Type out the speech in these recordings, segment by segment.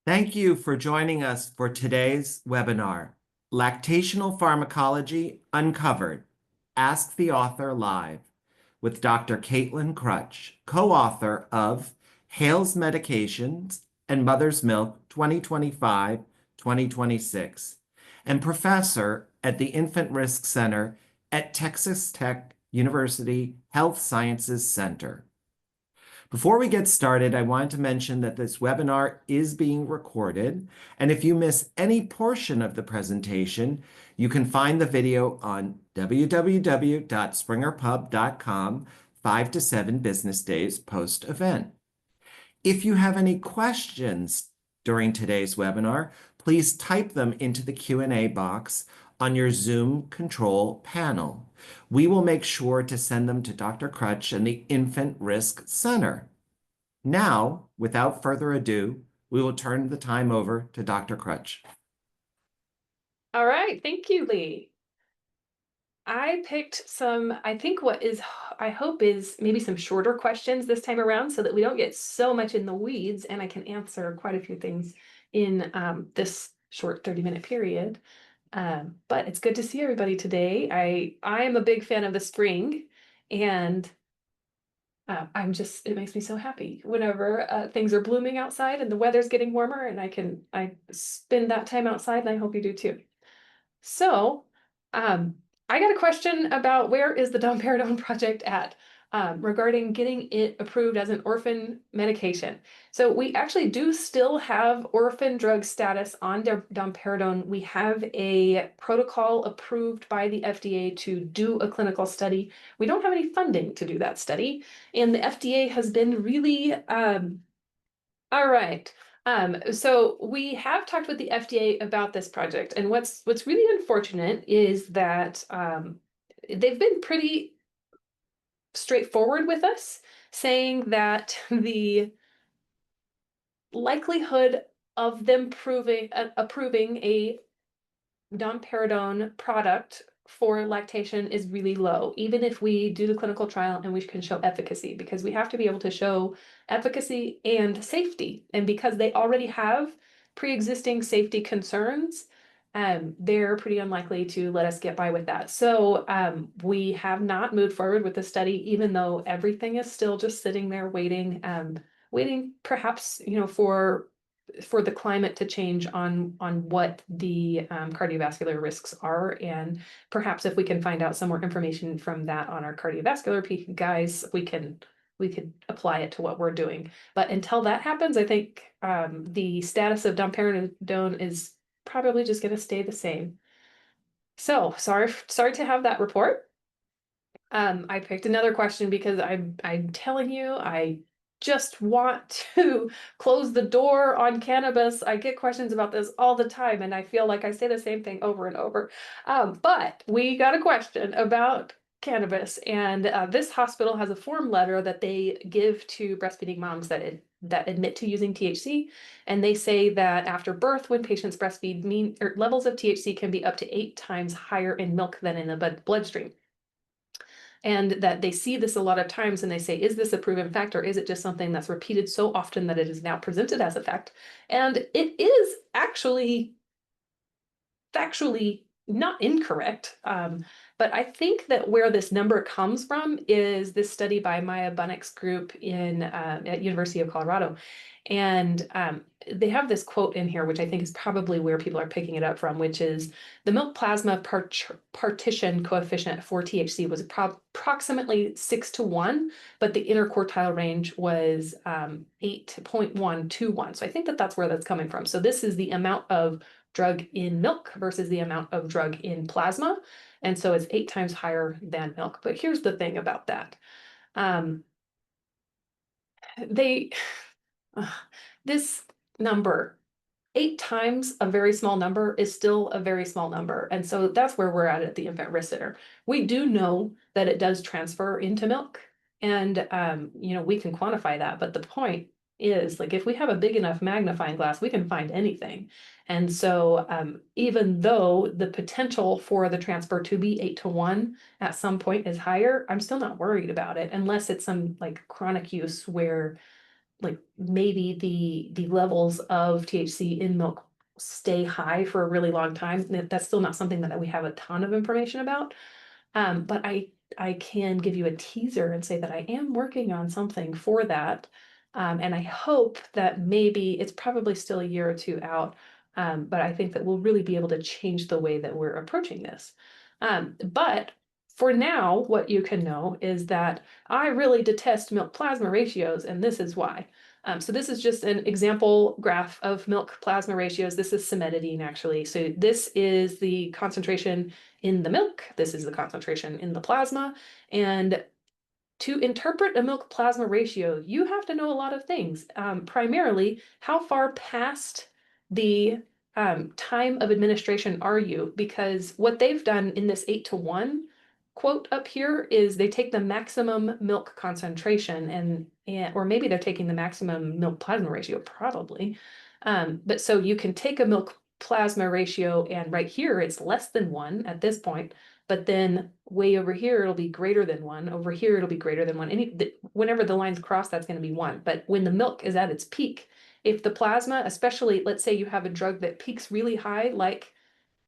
Thank you for joining us for today's webinar, Lactational Pharmacology Uncovered, Ask the Author Live, with Dr. Kaitlyn Krutsch, co-author of Hale's Medications and Mother's Milk 2025-2026, and professor at the Infant Risk Center at Texas Tech University Health Sciences Center. Before we get started, I wanted to mention that this webinar is being recorded, and if you miss any portion of the presentation, you can find the video on www.springerpub.com 5 to 7 business days post-event. If you have any questions during today's webinar, please type them into the Q&A box on your Zoom control panel. We will make sure to send them to Dr. Krutsch and the Infant Risk Center. Now, without further ado, we will turn the time over to Dr. Krutsch. All right, thank you, Lee. I picked some, I hope is maybe some shorter questions this time around so that we don't get so much in the weeds and I can answer quite a few things in this short 30-minute period. But it's good to see everybody today. I am a big fan of the spring, and it makes me so happy whenever things are blooming outside and the weather's getting warmer and I spend that time outside, and I hope you do too. So, I got a question about where is the domperidone project at regarding getting it approved as an orphan medication. So we actually do still have orphan drug status on domperidone. We have a protocol approved by the FDA to do a clinical study. We don't have any funding to do that study, and the FDA has been really all right. So we have talked with the FDA about this project, and what's really unfortunate is that they've been pretty straightforward with us, saying that the likelihood of them approving a domperidone product for lactation is really low, even if we do the clinical trial and we can show efficacy, because we have to be able to show efficacy and safety. And because they already have pre-existing safety concerns, they're pretty unlikely to let us get by with that. So we have not moved forward with the study, even though everything is still just sitting there waiting, waiting perhaps, for the climate to change on what the cardiovascular risks are, and perhaps if we can find out some more information from that on our cardiovascular guys, we could apply it to what we're doing. But until that happens, I think the status of domperidone is probably just going to stay the same. So sorry to have that report. I picked another question because I'm telling you, I just want to close the door on cannabis. I get questions about this all the time, and I feel like I say the same thing over and over. But we got a question about cannabis, and this hospital has a form letter that they give to breastfeeding moms that admit to using THC, and they say that after birth, when patients breastfeed, levels of THC can be up to 8 times higher in milk than in the bloodstream. And that they see this a lot of times, and they say, is this a proven fact, or is it just something that's repeated so often that it is now presented as a fact? And it is actually factually not incorrect. But I think that where this number comes from is this study by Maya Bunnick's group at University of Colorado. And they have this quote in here, which I think is probably where people are picking it up from, which is the milk plasma partition coefficient for THC was approximately 6 to 1, but the interquartile range was 8.121. So I think that that's where that's coming from. So this is the amount of drug in milk versus the amount of drug in plasma. And so it's 8 times higher than milk. But here's the thing about that. This number, 8 times a very small number, is still a very small number. And so that's where we're at the Infant Risk Center. We do know that it does transfer into milk, and we can quantify that. But the point is, like, if we have a big enough magnifying glass, we can find anything. And so even though the potential for the transfer to be 8 to 1 at some point is higher, I'm still not worried about it, unless it's some like chronic use where like maybe the levels of THC in milk stay high for a really long time. That's still not something that we have a ton of information about. But I can give you a teaser and say that I am working on something for that. And I hope that maybe it's probably still a year or two out. But I think that we'll really be able to change the way that we're approaching this. But for now, what you can know is that I really detest milk plasma ratios, and this is why. So this is just an example graph of milk plasma ratios. This is cimetidine, actually. So this is the concentration in the milk. This is the concentration in the plasma. And to interpret a milk plasma ratio, you have to know a lot of things. Primarily, how far past the time of administration are you? Because what they've done in this 8:1 quote up here is they take the maximum milk concentration and or maybe they're taking the maximum milk plasma ratio, probably. But so you can take a milk plasma ratio, and right here it's less than 1 at this point, but then way over here it'll be greater than 1, over here it'll be greater than 1. Whenever the lines cross, that's going to be 1. But when the milk is at its peak, if the plasma, especially let's say you have a drug that peaks really high like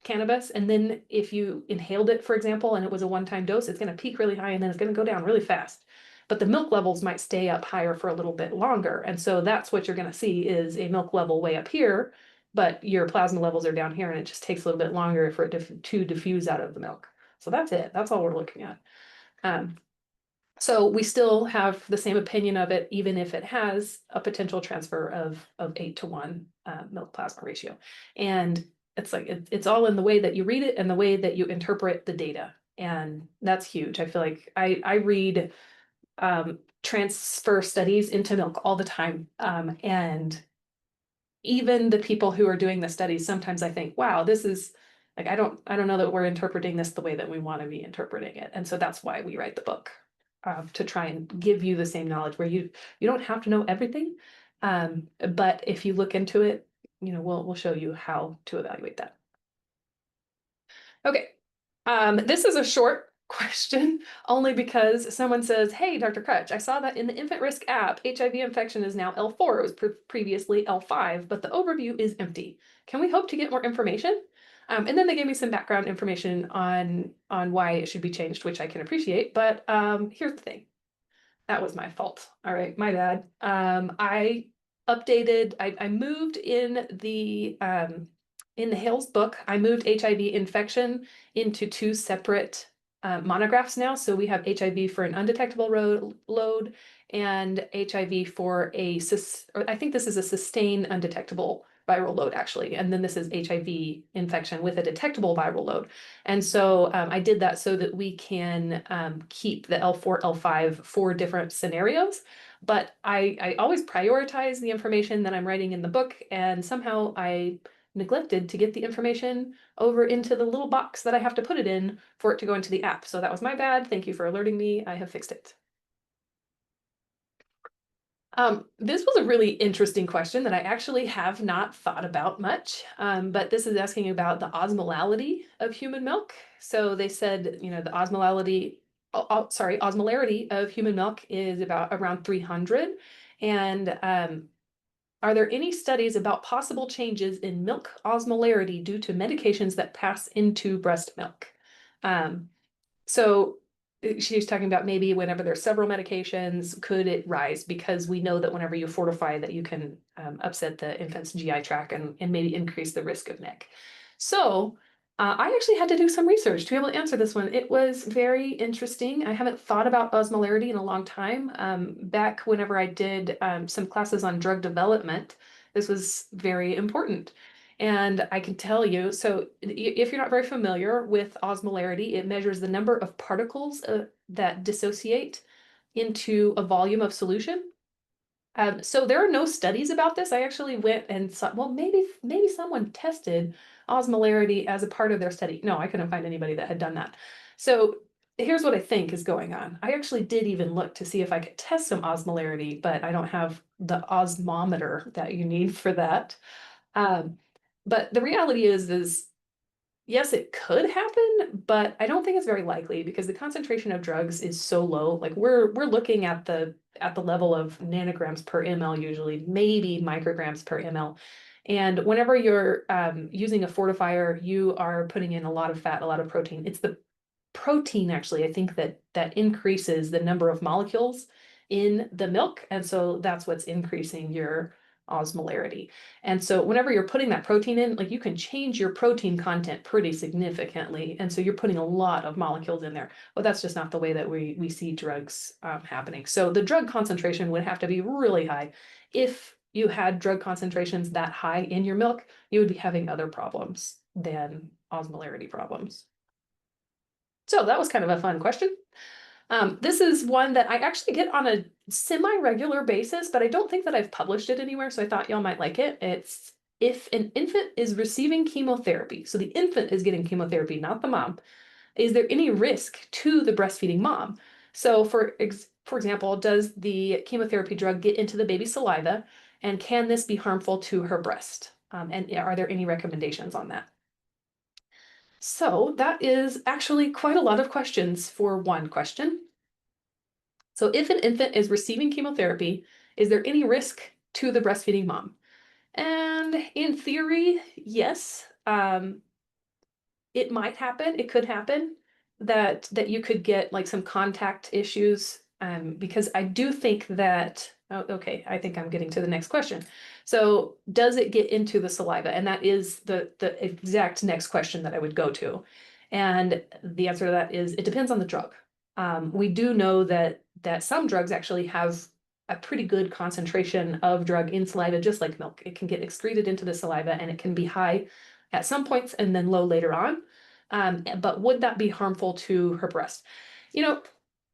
cannabis, and then if you inhaled it, for example, and it was a one-time dose, it's going to peak really high and then it's going to go down really fast. But the milk levels might stay up higher for a little bit longer. And so that's what you're going to see is a milk level way up here, but your plasma levels are down here, and it just takes a little bit longer for it to diffuse out of the milk. So that's it. That's all we're looking at. So we still have the same opinion of it, even if it has a potential transfer of 8:1 milk plasma ratio. And it's like it's all in the way that you read it and the way that you interpret the data. And that's huge. I feel like I read transfer studies into milk all the time. And even the people who are doing the studies, sometimes I think, wow, this is like, I don't know that we're interpreting this the way that we want to be interpreting it. And so that's why we write the book, to try and give you the same knowledge where you don't have to know everything. But if you look into it, we'll show you how to evaluate that. Okay. This is a short question only because someone says, hey, Dr. Krutsch, I saw that in the infant risk app, HIV infection is now L4. It was previously L5, but the overview is empty. Can we hope to get more information? And then they gave me some background information on why it should be changed, which I can appreciate. But here's the thing. That was my fault. All right, my bad. I moved in the Hale's book, I moved HIV infection into 2 separate monographs now. So we have HIV for an undetectable load and HIV for I think this is a sustained undetectable viral load, actually. And then this is HIV infection with a detectable viral load. And so I did that so that we can keep the L4, L5 for different scenarios. But I always prioritize the information that I'm writing in the book, and somehow I neglected to get the information over into the little box that I have to put it in for it to go into the app. So that was my bad. Thank you for alerting me. I have fixed it. This was a really interesting question that I actually have not thought about much, but this is asking about the osmolality of human milk. So they said, the osmolality of human milk is about around 300. And are there any studies about possible changes in milk osmolarity due to medications that pass into breast milk? So she's talking about maybe whenever there's several medications, could it rise? Because we know that whenever you fortify that you can upset the infant's GI tract and maybe increase the risk of NIC. So I actually had to do some research to be able to answer this one. It was very interesting. I haven't thought about osmolarity in a long time. Back whenever I did some classes on drug development, this was very important. And I can tell you, so if you're not very familiar with osmolarity, it measures the number of particles that dissociate into a volume of solution. So there are no studies about this. I actually went and saw, well, maybe someone tested osmolarity as a part of their study. No, I couldn't find anybody that had done that. So here's what I think is going on. I actually did even look to see if I could test some osmolarity, but I don't have the osmometer that you need for that. But the reality is yes, it could happen, but I don't think it's very likely because the concentration of drugs is so low. Like we're looking at the level of nanograms per ml usually, maybe micrograms per ml. And whenever you're using a fortifier, you are putting in a lot of fat, a lot of protein. It's the protein actually, I think that increases the number of molecules in the milk, and so that's what's increasing your osmolarity. And so whenever you're putting that protein in, like you can change your protein content pretty significantly, and so you're putting a lot of molecules in there. But that's just not the way that we see drugs happening. So the drug concentration would have to be really high. If you had drug concentrations that high in your milk, you would be having other problems than osmolarity problems. So that was kind of a fun question. This is one that I actually get on a semi-regular basis, but I don't think that I've published it anywhere, so I thought y'all might like it. It's if an infant is receiving chemotherapy, so the infant is getting chemotherapy, not the mom, is there any risk to the breastfeeding mom? So for example, does the chemotherapy drug get into the baby's saliva, and can this be harmful to her breast? And are there any recommendations on that? So that is actually quite a lot of questions for one question. So if an infant is receiving chemotherapy, is there any risk to the breastfeeding mom? And in theory, yes. It might happen, it could happen that you could get like some contact issues, because I do think that, oh, okay, I think I'm getting to the next question. So does it get into the saliva? And that is the exact next question that I would go to. And the answer to that is it depends on the drug. We do know that some drugs actually have a pretty good concentration of drug in saliva, just like milk. It can get excreted into the saliva and it can be high at some points and then low later on. But would that be harmful to her breast? You know,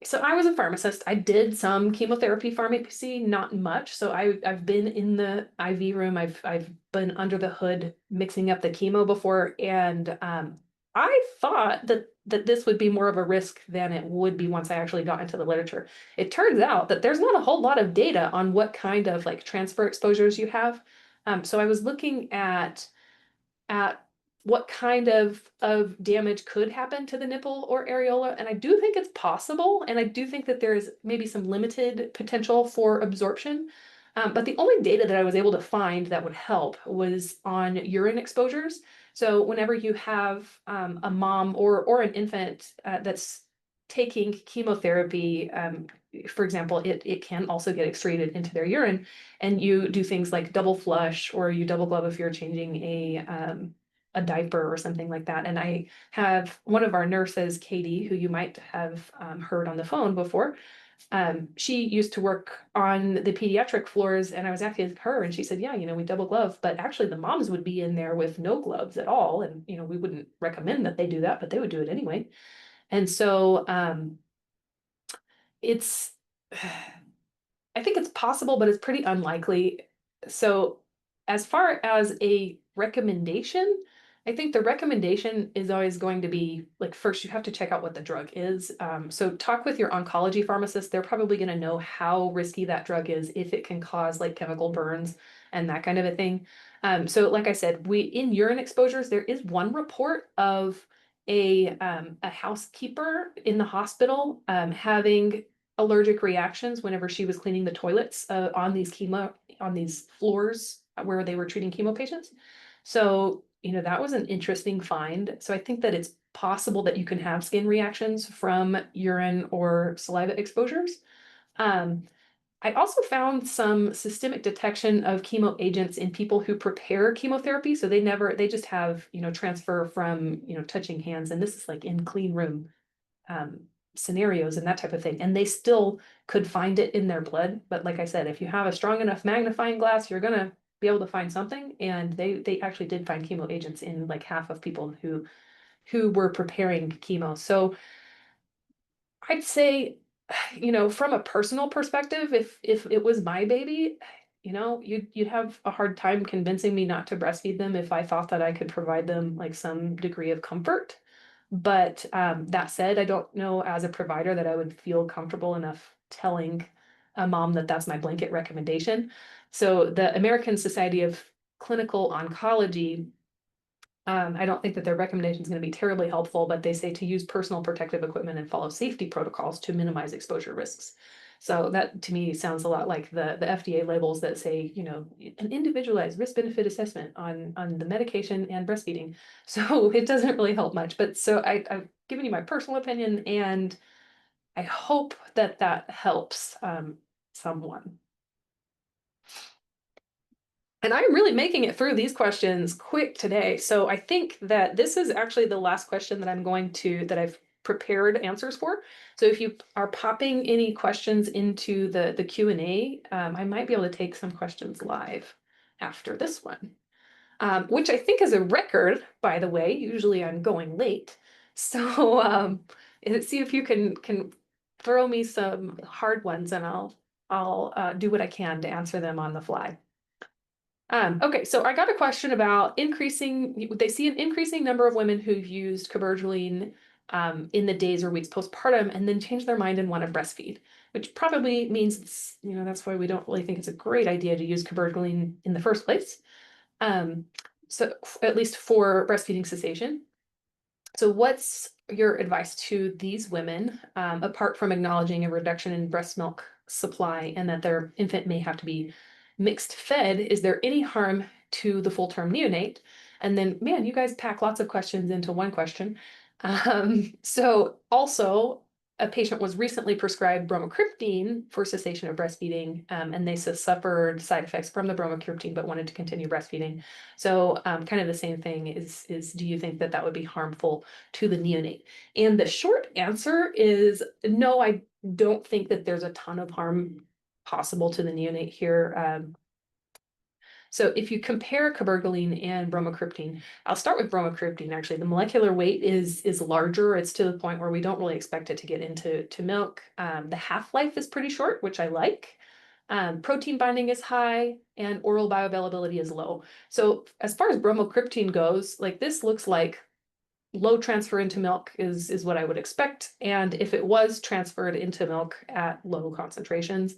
so I was a pharmacist. I did some chemotherapy pharmacy, not much. So I've been in the IV room. I've been under the hood mixing up the chemo before, and I thought that this would be more of a risk than it would be once I actually got into the literature. It turns out that there's not a whole lot of data on what kind of like transfer exposures you have. So I was looking at what kind of damage could happen to the nipple or areola. And I do think it's possible. And I do think that there's maybe some limited potential for absorption. But the only data that I was able to find that would help was on urine exposures. So whenever you have a mom or an infant that's taking chemotherapy, for example, it can also get excreted into their urine, and you do things like double flush or you double glove if you're changing a diaper or something like that. And I have one of our nurses, Katie, who you might have heard on the phone before. She used to work on the pediatric floors, and I was asking her, and she said, "Yeah, we double glove, but actually the moms would be in there with no gloves at all, and we wouldn't recommend that they do that, but they would do it anyway." And so it's I think it's possible, but it's pretty unlikely. So as far as a recommendation, I think the recommendation is always going to be like, first you have to check out what the drug is. So talk with your oncology pharmacist. They're probably going to know how risky that drug is, if it can cause like chemical burns and that kind of a thing. So like I said, in urine exposures, there is one report of a housekeeper in the hospital having allergic reactions whenever she was cleaning the toilets on these floors where they were treating chemo patients. So, that was an interesting find. So I think that it's possible that you can have skin reactions from urine or saliva exposures. Um, I also found some systemic detection of chemo agents in people who prepare chemotherapy. So they just have, transfer from, touching hands. And this is like in clean room um, scenarios and that type of thing. And they still could find it in their blood. But like I said, if you have a strong enough magnifying glass, you're going to be able to find something. And they actually did find chemo agents in like half of people who were preparing chemo. So I'd say, from a personal perspective, if it was my baby, you'd have a hard time convincing me not to breastfeed them if I thought that I could provide them like some degree of comfort. But that said, I don't know as a provider that I would feel comfortable enough telling a mom that that's my blanket recommendation. So the American Society of Clinical Oncology I don't think that their recommendation is going to be terribly helpful, but they say to use personal protective equipment and follow safety protocols to minimize exposure risks. So that to me sounds a lot like the FDA labels that say, you know, an individualized risk benefit assessment on the medication and breastfeeding. So it doesn't really help much. But so I've given you my personal opinion, and I hope that that helps someone. And I'm really making it through these questions quick today. So I think that this is actually the last question that that I've prepared answers for. So if you are popping any questions into the Q&A, I might be able to take some questions live after this one, which I think is a record, by the way. Usually I'm going late. So see if you can throw me some hard ones, and I'll do what I can to answer them on the fly. Okay, so I got a question about they see an increasing number of women who've used cabergoline in the days or weeks postpartum and then change their mind and want to breastfeed, which probably means that's why we don't really think it's a great idea to use cabergoline in the first place. Um, so at least for breastfeeding cessation. So what's your advice to these women, apart from acknowledging a reduction in breast milk supply and that their infant may have to be mixed fed? Is there any harm to the full-term neonate? And then, man, you guys pack lots of questions into one question. So also, a patient was recently prescribed bromocriptine for cessation of breastfeeding, and they suffered side effects from the bromocriptine but wanted to continue breastfeeding. So kind of the same thing is do you think that that would be harmful to the neonate? And the short answer is no, I don't think that there's a ton of harm possible to the neonate here. So if you compare cabergoline and bromocriptine, I'll start with bromocriptine. Actually, the molecular weight is larger. It's to the point where we don't really expect it to get into milk. The half-life is pretty short, which I like. Protein binding is high and oral bioavailability is low. So as far as bromocriptine goes, like this looks like low transfer into milk is what I would expect. And if it was transferred into milk at low concentrations,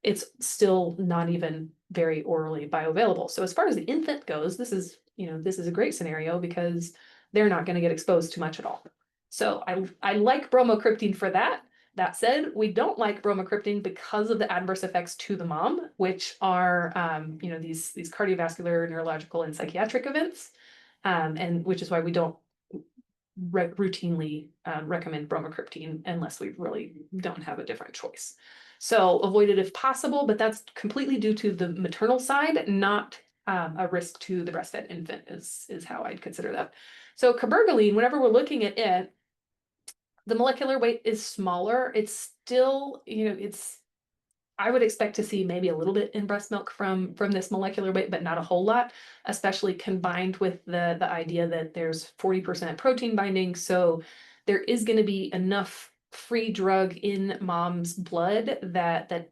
it's still not even very orally bioavailable. So as far as the infant goes, this is a great scenario because they're not going to get exposed to much at all. So I like bromocriptine for that. That said, we don't like bromocriptine because of the adverse effects to the mom, which are these cardiovascular, neurological, and psychiatric events, and which is why we don't routinely recommend bromocriptine unless we really don't have a different choice. So avoid it if possible, but that's completely due to the maternal side, not a risk to the breastfed infant is how I'd consider that. So cabergoline, whenever we're looking at it, the molecular weight is smaller. It's still, I would expect to see maybe a little bit in breast milk from this molecular weight, but not a whole lot, especially combined with the idea that there's 40% protein binding. So there is going to be enough free drug in mom's blood that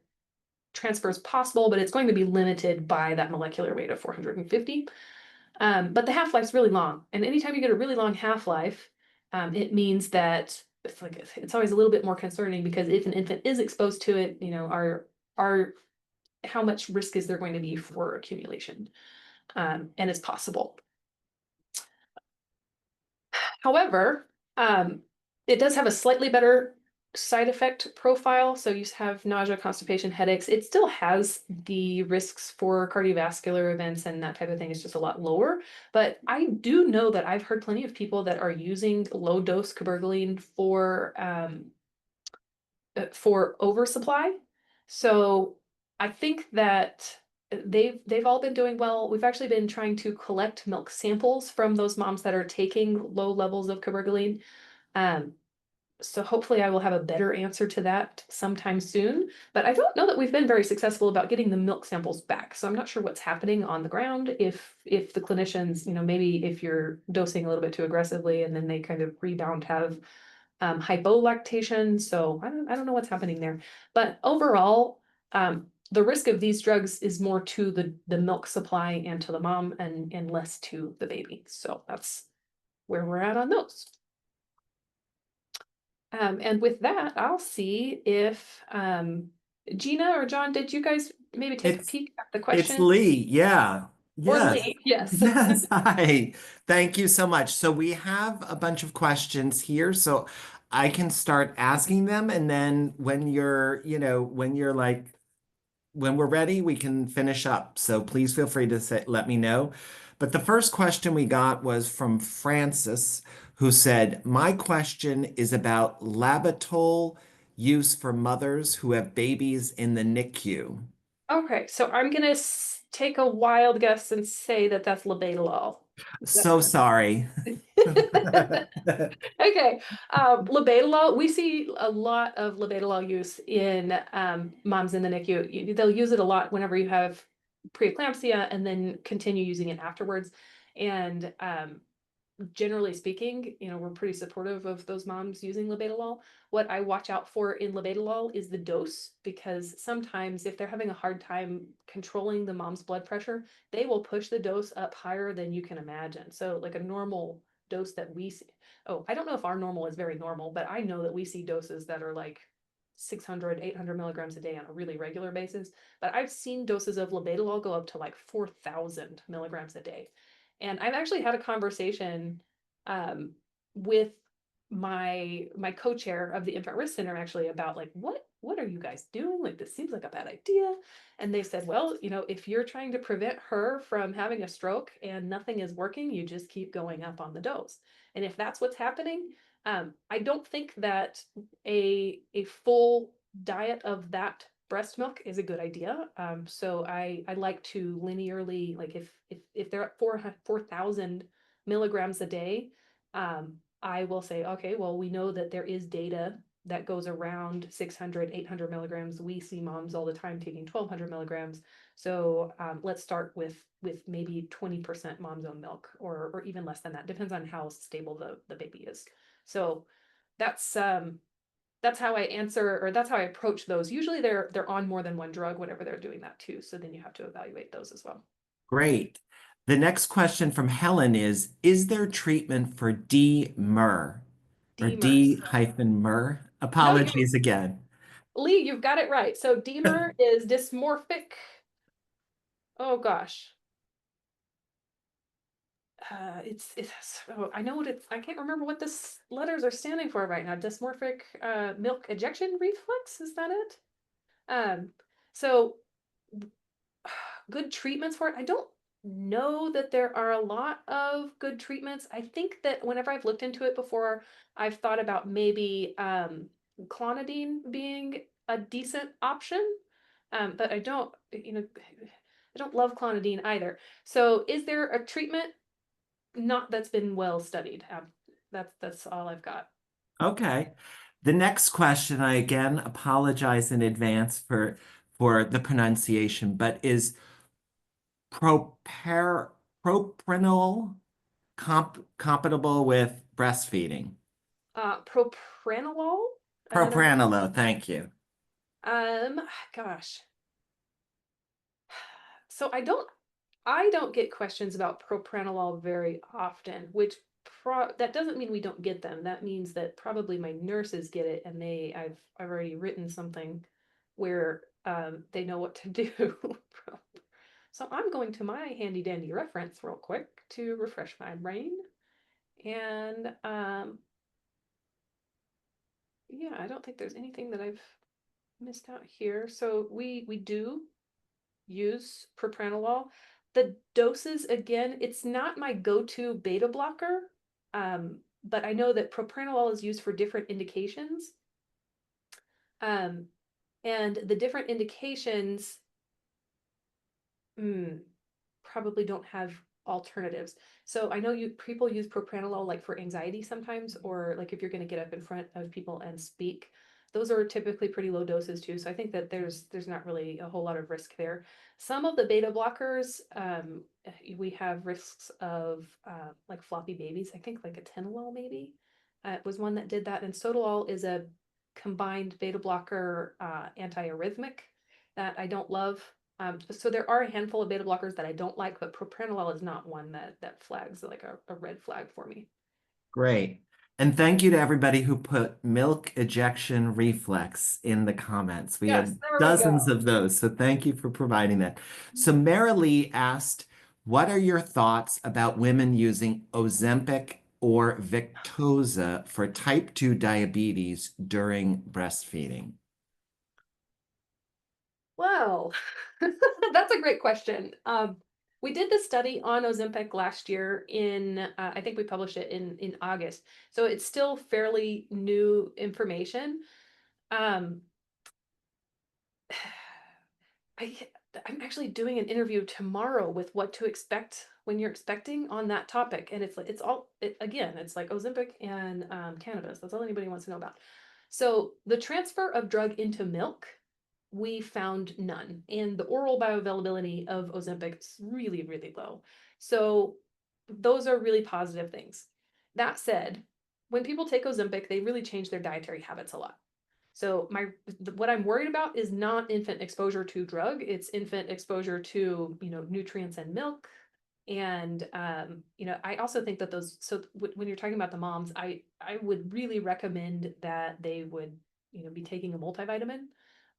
transfer is possible, but it's going to be limited by that molecular weight of 450. But the half-life is really long. And anytime you get a really long half-life, it means that it's always a little bit more concerning, because if an infant is exposed to it, are how much risk is there going to be for accumulation? And it's possible. However, it does have a slightly better side effect profile. So you have nausea, constipation, headaches. It still has the risks for cardiovascular events and that type of thing. It's just a lot lower. But I do know that I've heard plenty of people that are using low dose cabergoline for oversupply. So I think that they've all been doing well. We've actually been trying to collect milk samples from those moms that are taking low levels of cabergoline. So hopefully I will have a better answer to that sometime soon. But I don't know that we've been very successful about getting the milk samples back. So I'm not sure what's happening on the ground. If the clinicians, maybe if you're dosing a little bit too aggressively and then they kind of rebound, have hypolactation. So I don't know what's happening there. But overall, the risk of these drugs is more to the milk supply and to the mom and less to the baby. So that's where we're at on those. And with that, I'll see if Gina or John, did you guys maybe take a peek at the It's question? Lee. Yeah. Or Yes. Lee, yes. Yes. Hi. Thank you so much. So we have a bunch of questions here, so I can start asking them, and then when you're like, when we're ready, we can finish up. So please feel free to let me know. But the first question we got was from Francis, who said, "My question is about Labatol use for mothers who have babies in the NICU." Okay, so I'm gonna take a wild guess and say that that's labetalol. So sorry. Okay, labetalol, we see a lot of labetalol use in moms in the NICU. They'll use it a lot whenever you have preeclampsia and then continue using it afterwards. And generally speaking, we're pretty supportive of those moms using labetalol. What I watch out for in labetalol is the dose, because sometimes if they're having a hard time controlling the mom's blood pressure, they will push the dose up higher than you can imagine. So like a normal dose that we see. Oh, I don't know if our normal is very normal, but I know that we see doses that are like 600, 800 milligrams a day on a really regular basis. But I've seen doses of labetalol go up to like 4,000 milligrams a day. And I've actually had a conversation um, with my co-chair of the Infant Risk Center actually about like what are you guys doing? Like this seems like a bad idea. And they said, well, if you're trying to prevent her from having a stroke and nothing is working, you just keep going up on the dose. And if that's what's happening, I don't think that a full diet of that breast milk is a good idea. So I like to linearly, like if they're at 4,000 milligrams a day, I will say, okay, well, we know that there is data that goes around 600, 800 milligrams. We see moms all the time taking 1,200 milligrams. So let's start with maybe 20% mom's own milk, or even less than that. Depends on how stable the baby is. So that's how I answer, or that's how I approach those. Usually they're on more than one drug whenever they're doing that too. So then you have to evaluate those as well. Great. The next question from Helen is there treatment for D-MER or Demer. D-MER? No, you Apologies again. Lee, you've got it right. So Demer is dysmorphic. Oh gosh. It's oh, I know what it's I can't remember what this letters are standing for right now. Dysmorphic milk ejection reflex, is that it? Um, so good treatments for it. I don't know that there are a lot of good treatments. I think that whenever I've looked into it before, I've thought about maybe clonidine being a decent option. But I don't love clonidine either. So is there a treatment? Not that's been well studied. That's all I've got. Okay. The next question, I again apologize in advance for the pronunciation, but is propranolol compatible with breastfeeding? Propranolol. I don't know. Propranolol, thank you. Um, gosh. So I don't get questions about propranolol very often, which that doesn't mean we don't get them. That means that probably my nurses get it, and I've already written something where they know what to do. So I'm going to my handy dandy reference real quick to refresh my brain. And yeah, I don't think there's anything that I've missed out here. So we do use propranolol. The doses, again, it's not my go-to beta blocker, but I know that propranolol is used for different indications. Um, and the different indications probably don't have alternatives. So I know people use propranolol like for anxiety sometimes, or like if you're going to get up in front of people and speak. Those are typically pretty low doses too. So I think that there's not really a whole lot of risk there. Some of the beta blockers, we have risks of like floppy babies. I think like atenolol maybe was one that did that, and sotalol is a combined beta blocker antiarrhythmic that I don't love. So there are a handful of beta blockers that I don't like, but propranolol is not one that flags like a red flag for me. Great. And thank you to everybody who put milk ejection reflex in the comments. We Yes, had there we dozens go. of those, so thank you for providing that. So Marilee asked, What are your thoughts about women using Ozempic or Victoza for type 2 diabetes during breastfeeding? Well, that's a great question. We did this study on Ozempic last year I think we published it in August. So it's still fairly new information. Um, I I'm actually doing an interview tomorrow with what to expect when you're expecting on that topic, and again, it's like Ozempic and cannabis. That's all anybody wants to know about. So the transfer of drug into milk, we found none, and the oral bioavailability of Ozempic is really, really low. So those are really positive things. That said, when people take Ozempic, they really change their dietary habits a lot. So what I'm worried about is not infant exposure to drug, it's infant exposure to, nutrients and milk. And I also think that when you're talking about the moms, I would really recommend that they would, be taking a multivitamin.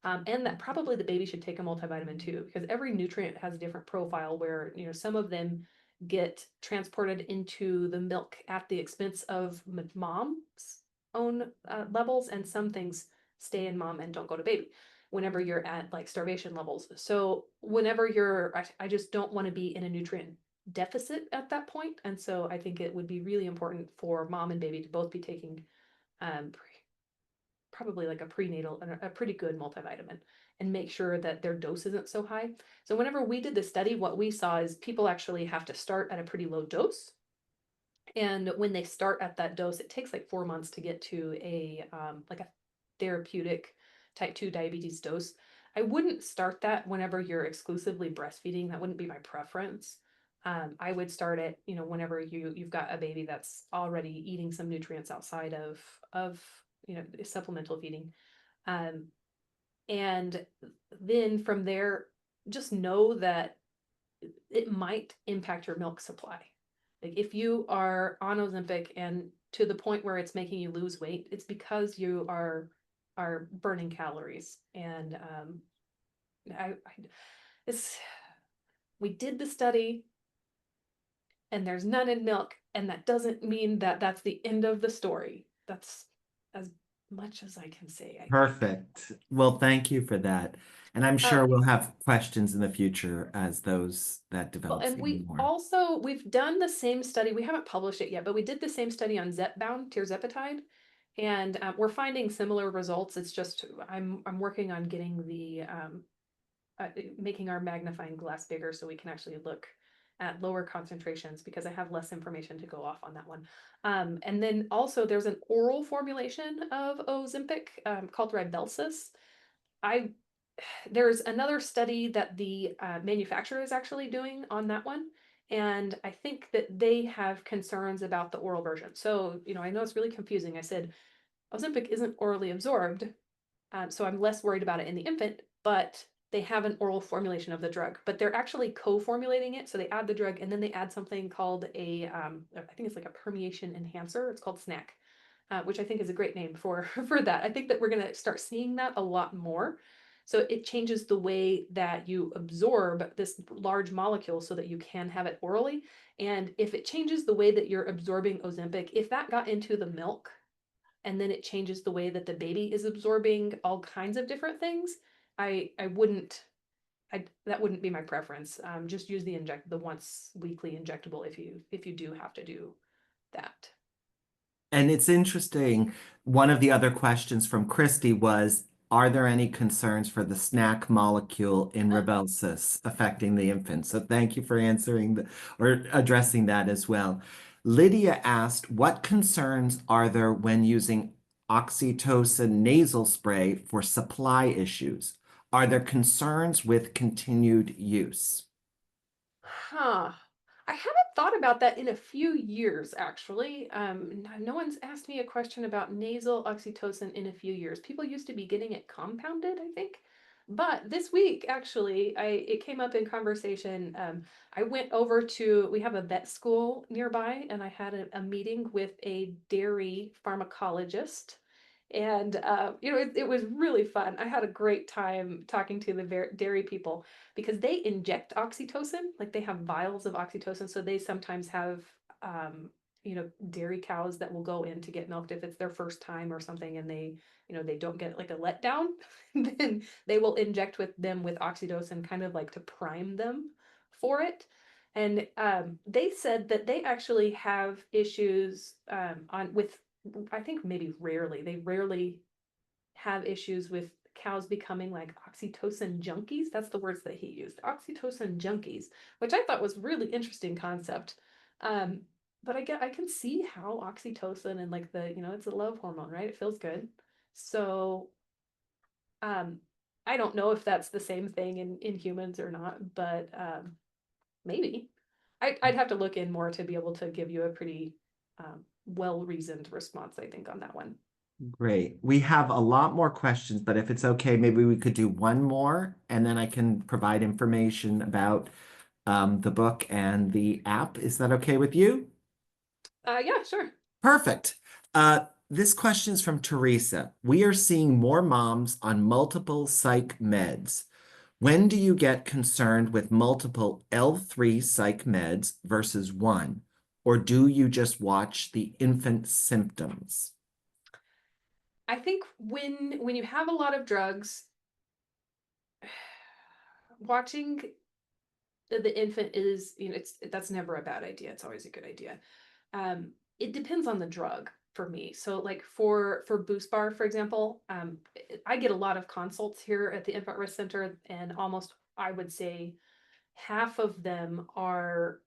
And that probably the baby should take a multivitamin too, because every nutrient has a different profile where, some of them get transported into the milk at the expense of mom's own levels, and some things stay in mom and don't go to baby whenever you're at like starvation levels. So whenever I just don't want to be in a nutrient deficit at that point. And so I think it would be really important for mom and baby to both be taking um, probably like a prenatal and a pretty good multivitamin, and make sure that their dose isn't so high. So whenever we did the study, what we saw is people actually have to start at a pretty low dose. And when they start at that dose, it takes like 4 months to get to a therapeutic type 2 diabetes dose. I wouldn't start that whenever you're exclusively breastfeeding. That wouldn't be my preference. I would start it, whenever you've got a baby that's already eating some nutrients outside of supplemental feeding. Um, and then from there, just know that it might impact your milk supply. Like if you are on Ozempic and to the point where it's making you lose weight, it's because you are burning calories. And I it's we did the study, and there's none in milk, and that doesn't mean that that's the end of the story. That's as much as I can say, I think. Perfect. Well, thank you for that. And I'm Um, sure we'll have questions in the future as those that well, develops and even more. we've done the same study. We haven't published it yet, but we did the same study on Zepbound, tirzepatide, and we're finding similar results. It's just I'm working on getting making our magnifying glass bigger so we can actually look at lower concentrations, because I have less information to go off on that one. And then also there's an oral formulation of Ozempic called Rybelsus. I There's another study that the manufacturer is actually doing on that one. And I think that they have concerns about the oral version. So, I know it's really confusing. I said Ozempic isn't orally absorbed, so I'm less worried about it in the infant, but they have an oral formulation of the drug, but they're actually co-formulating it. So they add the drug and then they add something called I think it's like a permeation enhancer. It's called SNAC, which I think is a great name for for that. I think that we're going to start seeing that a lot more. So it changes the way that you absorb this large molecule so that you can have it orally. And if it changes the way that you're absorbing Ozempic, if that got into the milk and then it changes the way that the baby is absorbing all kinds of different things, I wouldn't that wouldn't be my preference. Just use the once weekly injectable if you do have to do that. And it's interesting. One of the other questions from Christy was, are there any concerns for the snack molecule in Rybelsus affecting the infant? So thank you for answering or addressing that as well. Lydia asked, what concerns are there when using oxytocin nasal spray for supply issues? Are there concerns with continued use? Huh. I haven't thought about that in a few years, actually. No one's asked me a question about nasal oxytocin in a few years. People used to be getting it compounded, I think. But this week, actually, it came up in conversation. I went over we have a vet school nearby, and I had a meeting with a dairy pharmacologist. And it was really fun. I had a great time talking to the dairy people because they inject oxytocin, like they have vials of oxytocin. So they sometimes have dairy cows that will go in to get milked if it's their first time or something, and they don't get like a letdown. Then they will inject with oxytocin, kind of like to prime them for it. And they said that they actually have issues on with, I think maybe rarely, they rarely have issues with cows becoming like oxytocin junkies. That's the words that he used, oxytocin junkies, which I thought was really interesting concept. Um, but I can see how oxytocin and like it's a love hormone, right? It feels good. So um, I don't know if that's the same thing in humans or not, but maybe. I'd have to look in more to be able to give you a pretty well-reasoned response, I think, on that one. Great. We have a lot more questions, but if it's okay, maybe we could do one more and then I can provide information about the book and the app. Is that okay with you? Yeah, sure. Perfect. This question is from Teresa. We are seeing more moms on multiple psych meds. When do you get concerned with multiple L3 psych meds versus one? Or do you just watch the infant symptoms? I think when you have a lot of drugs, watching the infant is, that's never a bad idea. It's always a good idea. It depends on the drug for me. So like for Boost Bar, for example, I get a lot of consults here at the Infant Risk Center, and almost, I would say, half of them are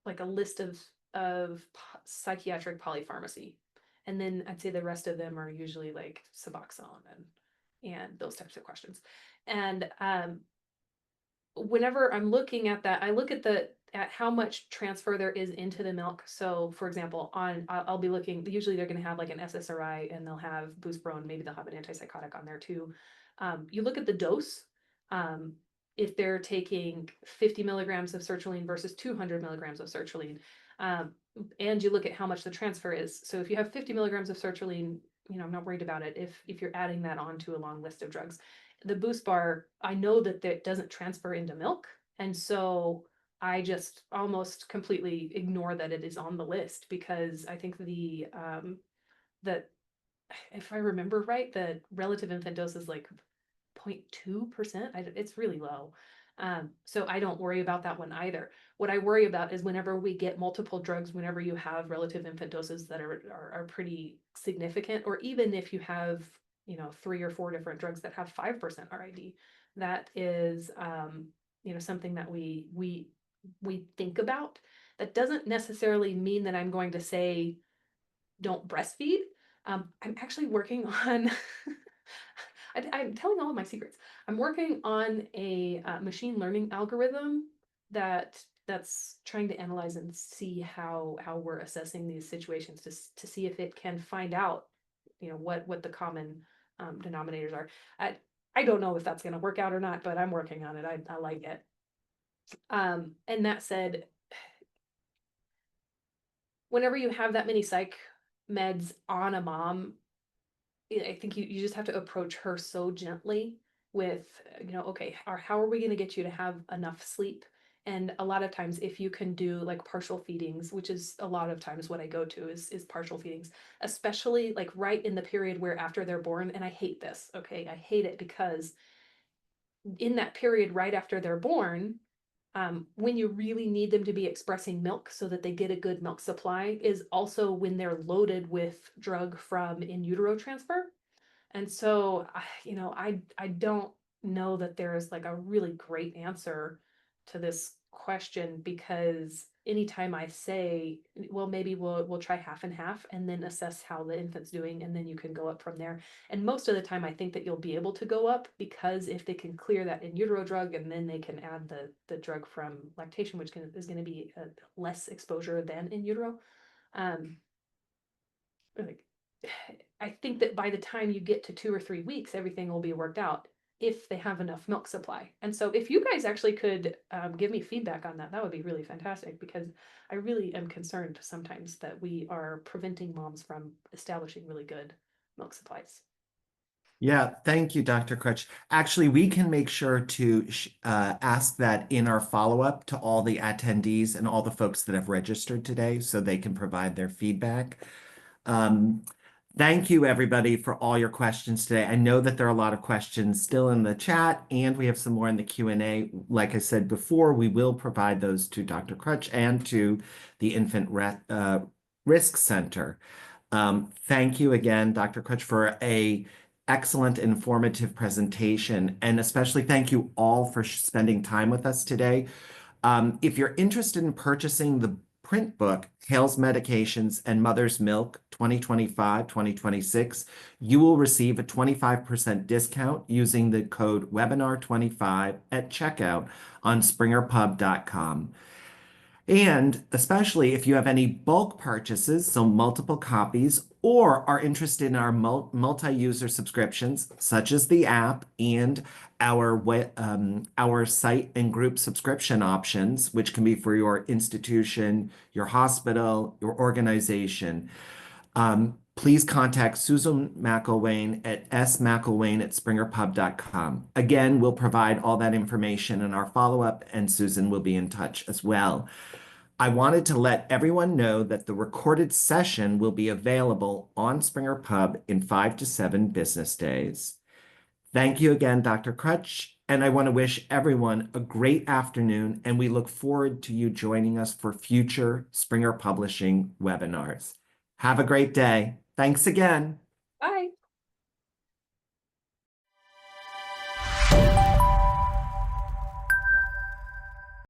like a list of psychiatric polypharmacy, and then I'd say the rest of them are usually like Suboxone and those types of questions. And whenever I'm looking at that, I look at how much transfer there is into the milk. So, for example, I'll be looking. Usually, they're going to have like an SSRI, and they'll have Boost-Bron. Maybe they'll have an antipsychotic on there too. You look at the dose. Um, if they're taking 50 milligrams of sertraline versus 200 milligrams of sertraline, um, and you look at how much the transfer is. So, if you have 50 milligrams of sertraline, I'm not worried about it. If you're adding that on to a long list of drugs, the Boost Bar, I know that it doesn't transfer into milk. And so I just almost completely ignore that it is on the list, because I think that if I remember right, the relative infant dose is like 0.2%. It's really low. So I don't worry about that one either. What I worry about is whenever we get multiple drugs, whenever you have relative infant doses that are pretty significant, or even if you have 3 or 4 different drugs that have 5% RID, that is something that we think about. That doesn't necessarily mean that I'm going to say don't breastfeed. I'm actually working on I'm telling all of my secrets. I'm working on a machine learning algorithm that's trying to analyze and see how we're assessing these situations to see if it can find out, what the common denominators are. I don't know if that's going to work out or not, but I'm working on it. I like it. And that said, whenever you have that many psych meds on a mom, I think you just have to approach her so gently with, okay, or how are we going to get you to have enough sleep? And a lot of times, if you can do like partial feedings, which is a lot of times what I go to is partial feedings, especially like right in the period where after they're born. And I hate this. Okay. I hate it because in that period right after they're born, when you really need them to be expressing milk so that they get a good milk supply is also when they're loaded with drug from in utero transfer. And so, I don't know that there's like a really great answer to this question, because anytime I say, well, maybe we'll try half and half and then assess how the infant's doing, and then you can go up from there. And most of the time, I think that you'll be able to go up, because if they can clear that in utero drug, and then they can add the drug from lactation, which is going to be less exposure than in utero. Um, like, I think that by the time you get to 2 or 3 weeks, everything will be worked out. if they have enough milk supply. And so if you guys actually could give me feedback on that, that would be really fantastic, because I really am concerned sometimes that we are preventing moms from establishing really good milk supplies. Yeah, thank you, Dr. Krutsch. Actually, we can make sure to ask that in our follow-up to all the attendees and all the folks that have registered today so they can provide their feedback. Um, Thank you, everybody, for all your questions today. I know that there are a lot of questions still in the chat, and we have some more in the Q&A. Like I said before, we will provide those to Dr. Krutsch and to the Infant Risk Center. Thank you again, Dr. Krutsch, for a excellent, informative presentation, and especially thank you all for spending time with us today. If you're interested in purchasing the print book, Hale's Medications and Mother's Milk 2025-2026, you will receive a 25% discount using the code webinar25 at checkout on springerpub.com. And especially if you have any bulk purchases, so multiple copies, or are interested in our multi-user subscriptions, such as the app and our site and group subscription options, which can be for your institution, your hospital, your organization, please contact Susan McElwain at smcElwain@springerpub.com. Again, we'll provide all that information in our follow-up, and Susan will be in touch as well. I wanted to let everyone know that the recorded session will be available on Springer Pub in 5 to 7 business days. Thank you again, Dr. Krutsch, and I want to wish everyone a great afternoon, and we look forward to you joining us for future Springer Publishing webinars. Have a great day. Thanks again.